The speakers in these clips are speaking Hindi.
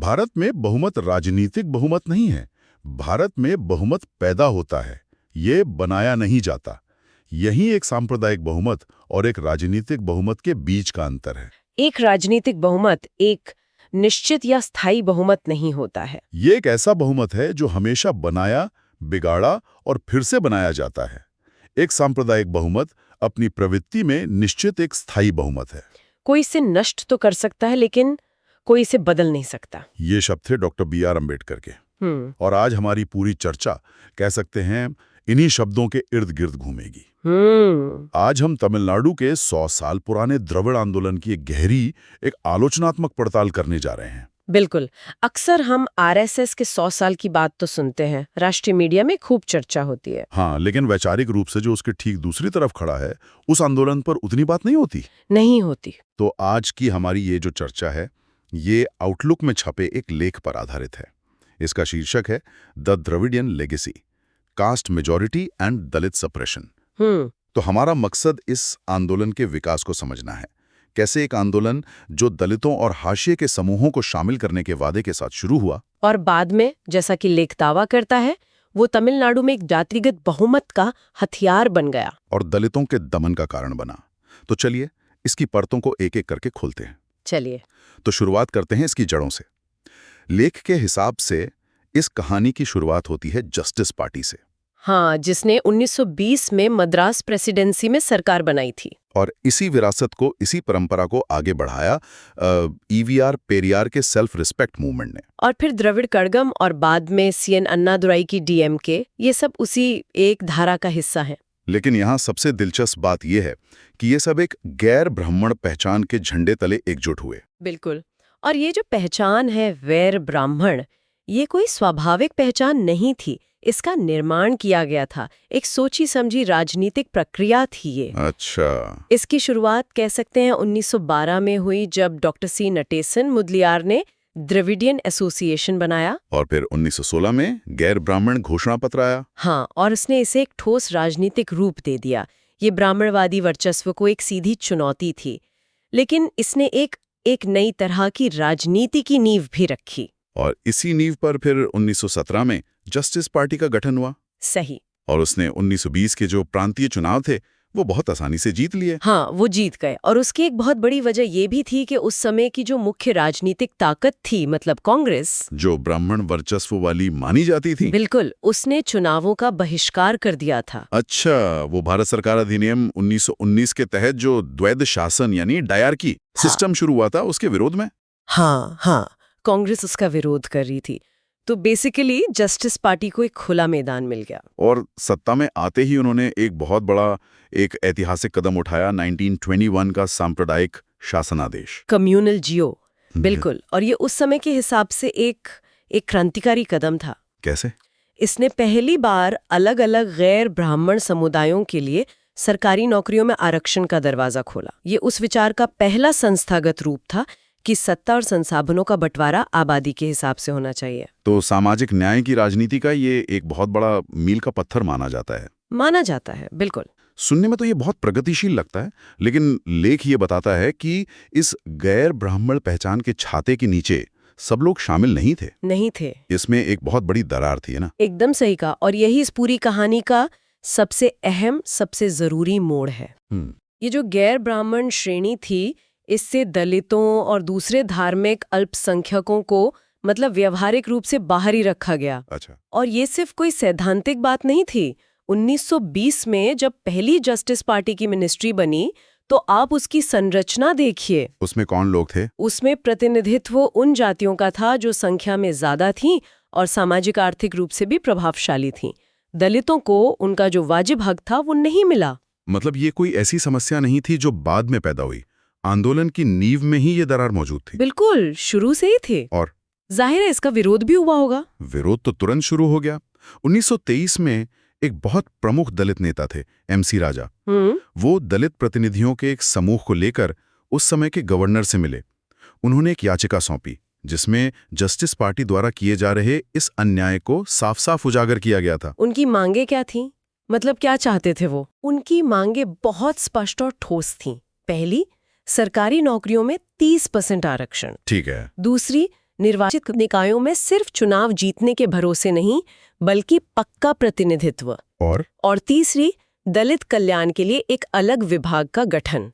भारत में बहुमत राजनीतिक बहुमत नहीं है। भारत में बहुमत पैदा होता है, ये बनाया नहीं जाता। यही एक सांप्रदायिक बहुमत और एक राजनीतिक बहुमत के बीच का अंतर है। एक राजनीतिक बहुमत एक निश्चित या स्थायी बहुमत नहीं होता है। ये एक ऐसा बहुमत है जो हमेशा बनाया, बिगाड़ा और फिर से बनाया जाता है। एक सांप्रदायिक बहुमत अपनी प्रवृत्ति में निश्चित एक स्थायी बहुमत है। कोई इसे नष्ट तो कर सकता है, लेकिन कोई इसे बदल नहीं सकता। ये शब्द थे डॉक्टर बी.आर. अम्बेडकर के। और आज हमारी पूरी चर्चा कह सकते हैं इन्हीं शब्दों के इर्द गिर्द घूमेगी। आज हम तमिलनाडु के 100 साल पुराने द्रविड़ आंदोलन की एक गहरी, एक आलोचनात्मक पड़ताल करने जा रहे हैं। बिल्कुल। अक्सर हम आरएसएस के 100 साल की बात तो सुनते हैं, राष्ट्रीय मीडिया में खूब चर्चा होती है। हाँ, लेकिन वैचारिक रूप से जो उसके ठीक दूसरी तरफ खड़ा है, उस आंदोलन पर उतनी बात नहीं होती। तो आज की हमारी ये जो चर्चा है, ये आउटलुक में छपे एक लेख पर आधारित है। इसका शीर्षक है the Dravidian legacy, caste majority and Dalit suppression. तो हमारा मकसद इस आंदोलन के विकास को समझना है। कैसे एक आंदोलन जो दलितों और हाशिए के समूहों को शामिल करने के वादे के साथ शुरू हुआ और बाद में, जैसा कि लेख दावा करता है, वो तमिलनाडु में एक जातिगत बहुमत का हथियार बन गया और दलितों के दमन का कारण बना। तो चलिए इसकी परतों को एक एक करके खोलते हैं। चलिए तो शुरुआत करते हैं इसकी जड़ों से। लेख के हिसाब से इस कहानी की शुरुआत होती है जस्टिस पार्टी से। हाँ, जिसने 1920 में मद्रास प्रेसिडेंसी में सरकार बनाई थी। और इसी विरासत को, इसी परंपरा को आगे बढ़ाया ईवीआर पेरियार के सेल्फ रिस्पेक्ट मूवमेंट ने। और फिर द्रविड़ कड़गम और बाद में सीएन अन्नादुराई की डीएमके, ये सब उसी एक धारा का हिस्सा हैं। लेकिन यहाँ सबसे दिलचस्प बात यह है कि ये सब एक गैर ब्राह्मण पहचान के झंडे तले एकजुट हुए। बिल्कुल। और ये जो पहचान है वैर ब्राह्मण, ये कोई स्वाभाविक पहचान नहीं थी। इसका निर्माण किया गया था, एक सोची समझी राजनीतिक प्रक्रिया थी ये। अच्छा। इसकी शुरुआत कह सकते हैं 1912 में हुई, जब डॉक्टर सी नटेसन मुदलियार ने द्रविडियन एसोसिएशन बनाया। और फिर 1916 में गैर ब्राह्मण घोषणा पत्र आया। हाँ, और उसने इसे एक ठोस राजनीतिक रूप दे दिया। ये ब्राह्मणवादी वर्चस्व को एक सीधी चुनौती थी, लेकिन इसने एक नई तरह की राजनीति की नींव भी रखी। और इसी नींव पर फिर 1917 में जस्टिस पार्टी का गठन हुआ। सही। और उसने 1920 के जो प्रांतीय चुनाव थे वो बहुत आसानी से जीत लिए। हाँ, वो जीत गए। और उसकी एक बहुत बड़ी वजह ये भी थी कि उस समय की जो मुख्य राजनीतिक ताकत थी, मतलब कांग्रेस, जो ब्राह्मण वर्चस्व वाली मानी जाती थी, बिल्कुल, उसने चुनावों का बहिष्कार कर दिया था। अच्छा, वो भारत सरकार अधिनियम 1919 के तहत जो द्वैध शासन यानी डायरकी सिस्टम शुरू हुआ था, उसके विरोध में। हाँ, कांग्रेस उसका विरोध कर रही थी। तो बेसिकली जस्टिस पार्टी को एक खुला मैदान मिल गया। और सत्ता में आते ही उन्होंने एक बहुत बड़ा, एक ऐतिहासिक कदम उठाया, 1921 का सांप्रदायिक शासनादेश, कम्युनल जियो। बिल्कुल। और ये उस समय के हिसाब से एक क्रांतिकारी कदम था। कैसे? इसने पहली बार अलग अलग गैर ब्राह्मण समुदायों के लिए सरकारी नौकरियों में आरक्षण का दरवाजा खोला। ये उस विचार का पहला संस्थागत रूप था कि सत्ता और संसाधनों का बंटवारा आबादी के हिसाब से होना चाहिए। तो सामाजिक न्याय की राजनीति का ये एक बहुत बड़ा मील का पत्थर माना जाता है। बिल्कुल। सुनने में तो ये बहुत प्रगतिशील लगता है, लेकिन लेख ये बताता है कि इस गैर ब्राह्मण पहचान के छाते के नीचे सब लोग शामिल नहीं थे। इसमें एक बहुत बड़ी दरार थी, है ना? एकदम सही कहा। और यही इस पूरी कहानी का सबसे अहम, सबसे जरूरी मोड़ है। ये जो गैर ब्राह्मण श्रेणी थी, इससे दलितों और दूसरे धार्मिक अल्पसंख्यकों को मतलब व्यावहारिक रूप से बाहर ही रखा गया। अच्छा। और ये सिर्फ कोई सैद्धांतिक बात नहीं थी। 1920 में जब पहली जस्टिस पार्टी की मिनिस्ट्री बनी, तो आप उसकी संरचना देखिए। उसमें कौन लोग थे? उसमें प्रतिनिधित्व उन जातियों का था जो संख्या में ज्यादा थीं और सामाजिक आर्थिक रूप से भी प्रभावशाली थीं। दलितों को उनका जो वाजिब हक था वो नहीं मिला। मतलब ये कोई ऐसी समस्या नहीं थी जो बाद में पैदा हुई, आंदोलन की नींव में ही ये दरार मौजूद थी। बिल्कुल, शुरू से ही थे। और जाहिर है इसका विरोध भी हुआ होगा। विरोध तो तुरंत शुरू हो गया। 1923 में एक बहुत प्रमुख दलित नेता थे, एमसी राजा। वो दलित प्रतिनिधियों के एक समूह को लेकर उस समय के गवर्नर से मिले। उन्होंने एक याचिका सौंपी जिसमें जस्टिस पार्टी द्वारा किए जा रहे इस अन्याय को साफ साफ उजागर किया गया था। उनकी मांगे क्या थीं? मतलब क्या चाहते थे वो? उनकी मांगे बहुत स्पष्ट और ठोस थीं। पहली, सरकारी नौकरियों में 30% आरक्षण। ठीक है। दूसरी, निर्वाचित निकायों में सिर्फ चुनाव जीतने के भरोसे नहीं, बल्कि पक्का प्रतिनिधित्व। और तीसरी, दलित कल्याण के लिए एक अलग विभाग का गठन।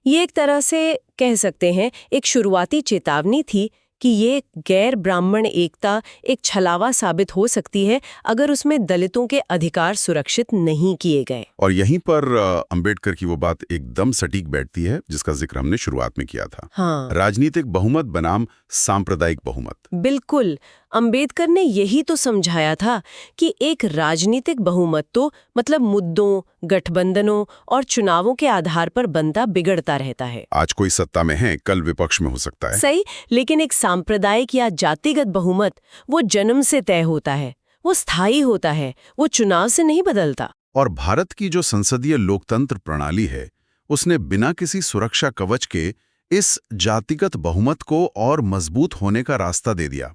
ये एक तरह से कह सकते हैं एक शुरुआती चेतावनी थी कि ये गैर ब्राह्मण एकता एक छलावा साबित हो सकती है अगर उसमें दलितों के अधिकार सुरक्षित नहीं किए गए। और यहीं पर अंबेडकर की वो बात एकदम सटीक बैठती है जिसका जिक्र हमने शुरुआत में किया था। हाँ। राजनीतिक बहुमत बनाम सांप्रदायिक बहुमत। बिल्कुल, अंबेडकर ने यही तो समझाया था कि एक राजनीतिक बहुमत तो मतलब मुद्दों, गठबंधनों और चुनावों के आधार पर बनता बिगड़ता रहता है। आज कोई सत्ता में है, कल विपक्ष में हो सकता है। सही, लेकिन एक सांप्रदायिक या जातिगत बहुमत वो जन्म से तय होता है, वो स्थायी होता है, वो चुनाव से नहीं बदलता। और भारत की जो संसदीय लोकतंत्र प्रणाली है, उसने बिना किसी सुरक्षा कवच के इस जातिगत बहुमत को और मजबूत होने का रास्ता दे दिया।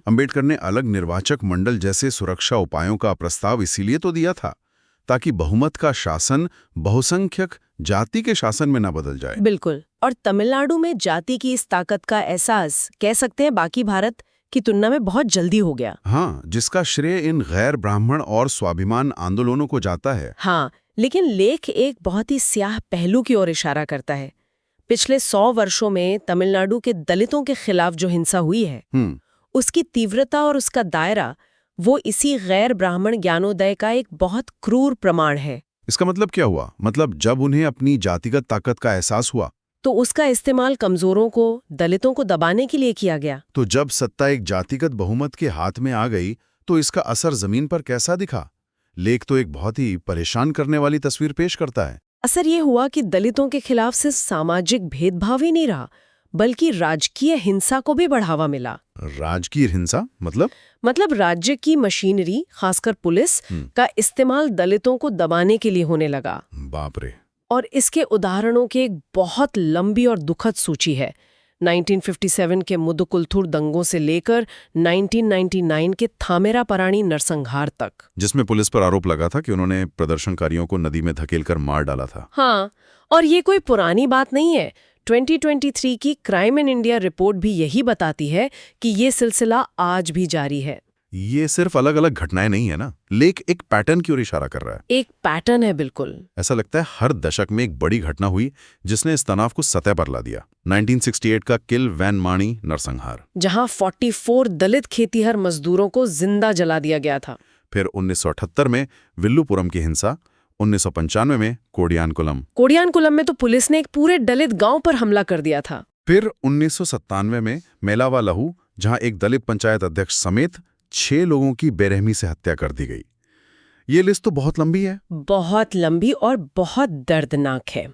अंबेडकर ने अलग निर्वाचक मंडल जैसे सुरक्षा उपायों का प्रस्ताव इसीलिए तो दिया था ताकि बहुमत का शासन बहुसंख्यक जाति के शासन में न बदल जाए। बिल्कुल। और तमिलनाडु में जाति की इस ताकत का एहसास कह सकते हैं बाकी भारत की तुलना में बहुत जल्दी हो गया। हाँ, जिसका श्रेय इन गैर ब्राह्मण और स्वाभिमान आंदोलनों को जाता है। हाँ, लेकिन लेख एक बहुत ही स्याह पहलू की ओर इशारा करता है। पिछले 100 वर्षों में तमिलनाडु के दलितों के खिलाफ जो हिंसा हुई है, उसकी तीव्रता और उसका दायरा वो इसी गैर ब्राह्मण ज्ञानोदय का एक बहुत क्रूर प्रमाण है। इसका मतलब क्या हुआ? मतलब जब उन्हें अपनी जातिगत ताकत का एहसास हुआ तो उसका इस्तेमाल कमजोरों को, दलितों को दबाने के लिए किया गया। तो जब सत्ता एक जातिगत बहुमत के हाथ में आ गई तो इसका असर जमीन पर कैसा दिखा? लेख तो एक बहुत ही परेशान करने वाली तस्वीर पेश करता है। असर ये हुआ कि दलितों के खिलाफ सिर्फ सामाजिक भेदभाव ही नहीं रहा, बल्कि राजकीय हिंसा को भी बढ़ावा मिला। राजकीय हिंसा मतलब राज्य की मशीनरी, खासकर पुलिस का इस्तेमाल दलितों को दबाने के लिए होने लगा। बाप रे। और इसके उदाहरणों की एक बहुत लंबी और दुखद सूची है। 1957 के मुदुकुलथुर दंगों से लेकर 1999 के थामेरापरानी नरसंहार तक, जिसमें पुलिस पर आरोप लगा था कि उन्होंने प्रदर्शनकारियों को नदी में धकेलकर मार डाला था। हाँ, और ये कोई पुरानी बात नहीं है। 2023 की क्राइम इन इंडिया रिपोर्ट भी यही बताती है कि ये सिलसिला आज भी जारी है। ये सिर्फ अलग अलग घटनाएं नहीं है ना, लेख एक पैटर्न की ओर इशारा कर रहा है। एक पैटर्न है, बिल्कुल। ऐसा लगता है हर दशक में एक बड़ी घटना हुई जिसने इस तनाव को सतह पर ला दिया। 1968 का किल वैन माणी नरसंहार, जहां 44 दलित खेतीहर मजदूरों को जिंदा जला दिया गया था। फिर 1978 में विल्लुपुरम की हिंसा, 1995 में कोडियानकुलम में तो पुलिस ने एक पूरे दलित गांव पर हमला कर दिया था। फिर 1997 में मेलावा लहू, जहां एक दलित पंचायत अध्यक्ष समेत 6 लोगों की बेरहमी से हत्या कर दी गई। ये लिस्ट तो बहुत लंबी है। बहुत लंबी और बहुत दर्दनाक है।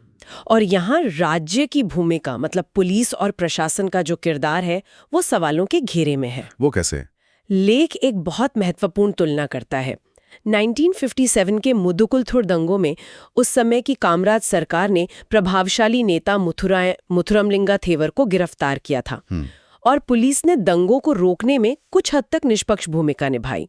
और यहाँ राज्य की भूमिका, मतलब पुलिस और प्रशासन का जो किरदार है, वो सवालों के घेरे में है। वो कैसे? लेख एक बहुत महत्वपूर्ण तुलना करता है। 1957 के मुदुकुलथुर दंगों में उस समय की कामराज सरकार ने प्रभावशाली नेता मुथुरमलिंगा थेवर को गिरफ्तार किया था और पुलिस ने दंगों को रोकने में कुछ हद तक निष्पक्ष भूमिका निभाई।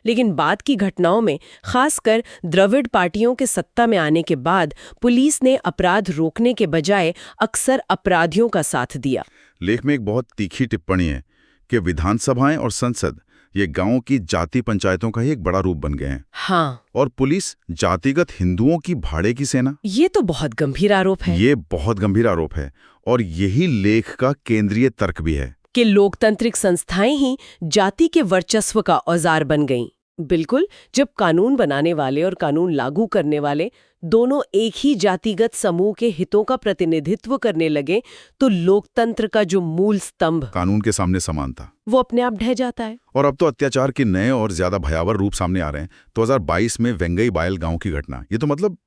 लेकिन बाद की घटनाओं में, खासकर द्रविड़ पार्टियों के सत्ता में आने के बाद, पुलिस ने अपराध रोकने के बजाय अक्सर अपराधियों का साथ दिया। लेख में एक बहुत तीखी टिप्पणी है कि विधानसभाएं और संसद ये गांवों की जाति पंचायतों का ही एक बड़ा रूप बन गए हैं। हाँ। और पुलिस जातिगत हिंदुओं की भाड़े की सेना। ये तो बहुत गंभीर आरोप है। ये बहुत गंभीर आरोप है और यही लेख का केंद्रीय तर्क भी है कि लोकतांत्रिक संस्थाएं ही जाति के वर्चस्व का औजार बन गईं। बिल्कुल, जब कानून बनाने वाले और कानून लागू करने वाले दोनों एक ही जातिगत समूह के हितों का प्रतिनिधित्व करने लगे तो लोकतंत्र का जो मूल स्तंभ, कानून के सामने समानता, वो अपने आप ढह जाता है। और अब तो अत्याचार के नए और ज्यादा भयावह रूप सामने आ रहे हैं। 2022 में वेंगई बायल गांव की घटना, ये तो मतलब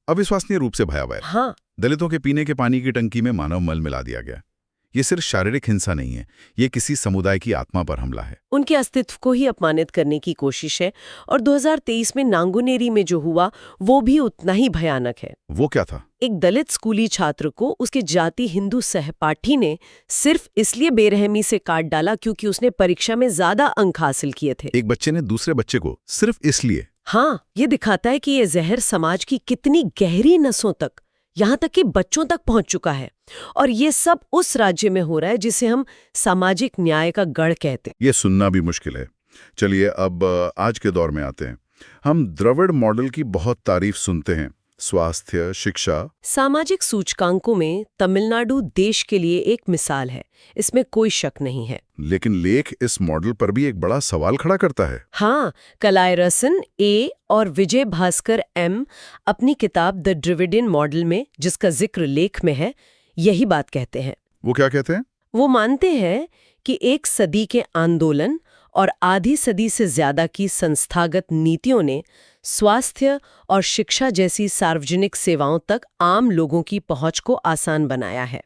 अविश्वसनीय रूप से भयावह है। हाँ। दलितों के पीने के पानी की टंकी में मानव मल मिला दिया गया। ये सिर्फ शारीरिक हिंसा नहीं है, ये किसी समुदाय की आत्मा पर हमला है। उनके अस्तित्व को ही अपमानित करने की कोशिश है। और 2023 में नांगुनेरी में जो हुआ वो भी उतना ही भयानक है। वो क्या था? एक दलित स्कूली छात्र को उसके जाति हिंदू सहपाठी ने सिर्फ इसलिए बेरहमी से काट डाला क्योंकि उसने परीक्षा में ज्यादा अंक हासिल किए थे। एक बच्चे ने दूसरे बच्चे को सिर्फ इसलिए। हाँ, ये दिखाता है कि ये जहर समाज की कितनी गहरी नसों तक, यहाँ तक कि बच्चों तक पहुंच चुका है। और ये सब उस राज्य में हो रहा है जिसे हम सामाजिक न्याय का गढ़ कहते हैं। ये सुनना भी मुश्किल है। चलिए अब आज के दौर में आते हैं। हम द्रविड़ मॉडल की बहुत तारीफ सुनते हैं, स्वास्थ्य, शिक्षा। सामाजिक सूचकांकों में तमिलनाडु देश के लिए एक मिसाल है, इसमें कोई शक नहीं है। लेकिन लेख इस मॉडल पर भी एक बड़ा सवाल खड़ा करता है। हाँ, कलायरसन ए और विजय भास्कर एम अपनी किताब द ड्रिविडियन मॉडल में, जिसका जिक्र लेख में है, यही बात कहते हैं। वो क्या कहते हैं? वो मानते हैं कि एक सदी के आंदोलन और आधी सदी से ज्यादा की संस्थागत नीतियों ने स्वास्थ्य और शिक्षा जैसी सार्वजनिक सेवाओं तक आम लोगों की पहुंच को आसान बनाया है।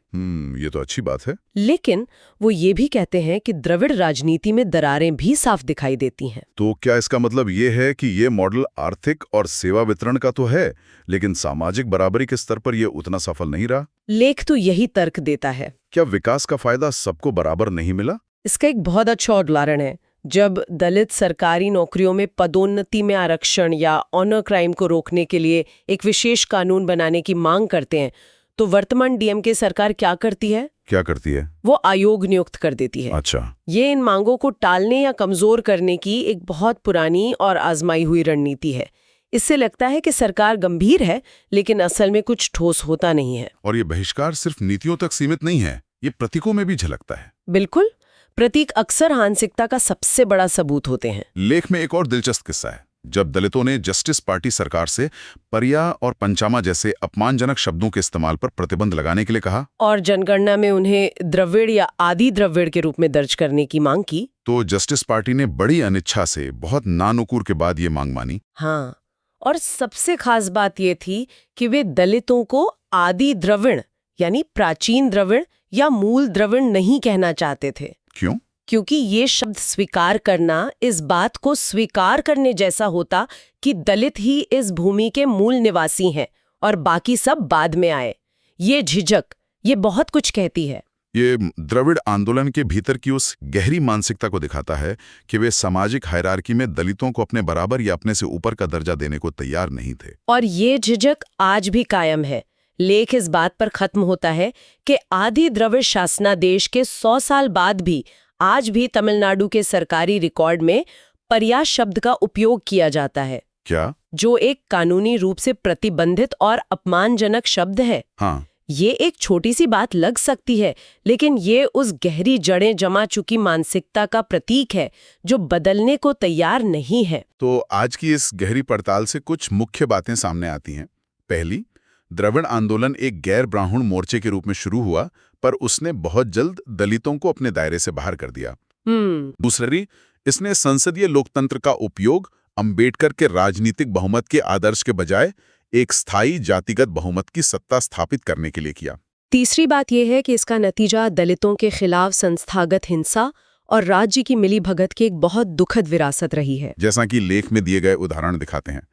ये तो अच्छी बात है। लेकिन वो ये भी कहते हैं कि द्रविड़ राजनीति में दरारें भी साफ दिखाई देती हैं। तो क्या इसका मतलब ये है कि ये मॉडल आर्थिक और सेवा वितरण का तो है, लेकिन सामाजिक बराबरी के स्तर पर ये उतना सफल नहीं रहा? लेख तो यही तर्क देता है। क्या विकास का फायदा सबको बराबर नहीं मिला? इसका एक बहुत अच्छा उदाहरण है। जब दलित सरकारी नौकरियों में पदोन्नति में आरक्षण या ऑनर क्राइम को रोकने के लिए एक विशेष कानून बनाने की मांग करते हैं, तो वर्तमान डीएमके सरकार क्या करती है? क्या करती है? वो आयोग नियुक्त कर देती है। अच्छा। ये इन मांगों को टालने या कमजोर करने की एक बहुत पुरानी और आजमाई हुई रणनीति है। इससे लगता है कि सरकार गंभीर है, लेकिन असल में कुछ ठोस होता नहीं है। और ये बहिष्कार सिर्फ नीतियों तक सीमित नहीं है, ये प्रतीकों में भी झलकता है। बिल्कुल, प्रतीक अक्सर हांसिकता का सबसे बड़ा सबूत होते हैं। लेख में एक और दिलचस्प किस्सा है। जब दलितों ने जस्टिस पार्टी सरकार से परिया और पंचामा जैसे अपमानजनक शब्दों के इस्तेमाल पर प्रतिबंध लगाने के लिए कहा और जनगणना में उन्हें द्रविड़ या आदि द्रविड़ के रूप में दर्ज करने की मांग की, तो जस्टिस पार्टी ने बड़ी अनिच्छा से बहुत नानुकूर के बाद ये मांग मानी। हाँ, और सबसे खास बात ये थी कि वे दलितों को आदि द्रविड़ यानी प्राचीन द्रविड़ या मूल द्रविड़ नहीं कहना चाहते थे। क्यों? क्योंकि ये शब्द स्वीकार करना इस बात को स्वीकार करने जैसा होता कि दलित ही इस भूमि के मूल निवासी हैं और बाकी सब बाद में आए। ये झिझक, ये बहुत कुछ कहती है। ये द्रविड़ आंदोलन के भीतर की उस गहरी मानसिकता को दिखाता है कि वे सामाजिक हायरार्की में दलितों को अपने बराबर या अपने से ऊपर का दर्जा देने को तैयार नहीं थे। और ये झिझक आज भी कायम है। लेख इस बात पर खत्म होता है कि आदि द्रविड़ शासनादेश के 100 साल बाद भी आज भी तमिलनाडु के सरकारी रिकॉर्ड में परिया शब्द का उपयोग किया जाता है। क्या? जो एक कानूनी रूप से प्रतिबंधित और अपमानजनक शब्द है। हाँ। ये एक छोटी सी बात लग सकती है, लेकिन ये उस गहरी जड़ें जमा चुकी मानसिकता का प्रतीक है जो बदलने को तैयार नहीं है। तो आज की इस गहरी पड़ताल से कुछ मुख्य बातें सामने आती हैं। पहली, द्रविड़ आंदोलन एक गैर ब्राह्मण मोर्चे के रूप में शुरू हुआ, पर उसने बहुत जल्द दलितों को अपने दायरे से बाहर कर दिया। दूसरी, इसने संसदीय लोकतंत्र का उपयोग अंबेडकर के राजनीतिक बहुमत के आदर्श के बजाय एक स्थायी जातिगत बहुमत की सत्ता स्थापित करने के लिए किया। तीसरी बात यह है कि इसका नतीजा दलितों के खिलाफ संस्थागत हिंसा और राज्य की मिलीभगत की एक बहुत दुखद विरासत रही है, जैसा कि लेख में दिए गए उदाहरण दिखाते हैं।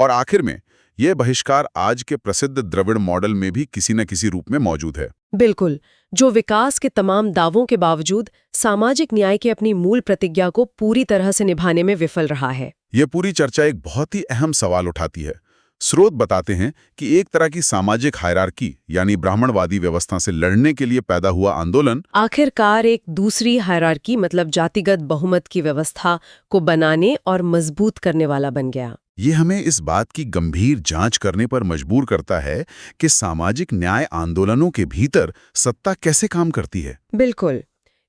और आखिर में यह बहिष्कार आज के प्रसिद्ध द्रविड़ मॉडल में भी किसी न किसी रूप में मौजूद है। बिल्कुल, जो विकास के तमाम दावों के बावजूद सामाजिक न्याय की अपनी मूल प्रतिज्ञा को पूरी तरह से निभाने में विफल रहा है। यह पूरी चर्चा एक बहुत ही अहम सवाल उठाती है। स्रोत बताते हैं कि एक तरह की सामाजिक हायरार्की यानी ब्राह्मणवादी व्यवस्था से लड़ने के लिए पैदा हुआ आंदोलन आखिरकार एक दूसरी हायरार्की मतलब जातिगत बहुमत की व्यवस्था को बनाने और मजबूत करने वाला बन गया। ये हमें इस बात की गंभीर जांच करने पर मजबूर करता है कि सामाजिक न्याय आंदोलनों के भीतर सत्ता कैसे काम करती है। बिल्कुल,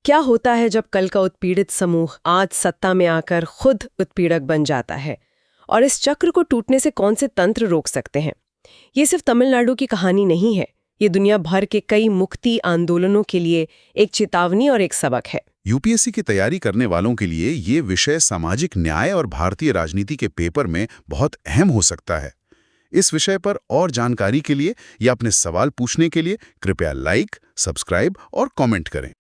क्या होता है जब कल का उत्पीड़ित समूह आज सत्ता में आकर खुद उत्पीड़क बन जाता है, और इस चक्र को टूटने से कौन से तंत्र रोक सकते हैं? ये सिर्फ तमिलनाडु की कहानी नहीं है, ये दुनिया भर के कई मुक्ति आंदोलनों के लिए एक चेतावनी और एक सबक है। यूपीएससी की तैयारी करने वालों के लिए ये विषय सामाजिक न्याय और भारतीय राजनीति के पेपर में बहुत अहम हो सकता है। इस विषय पर और जानकारी के लिए या अपने सवाल पूछने के लिए कृपया लाइक, सब्सक्राइब और कमेंट करें।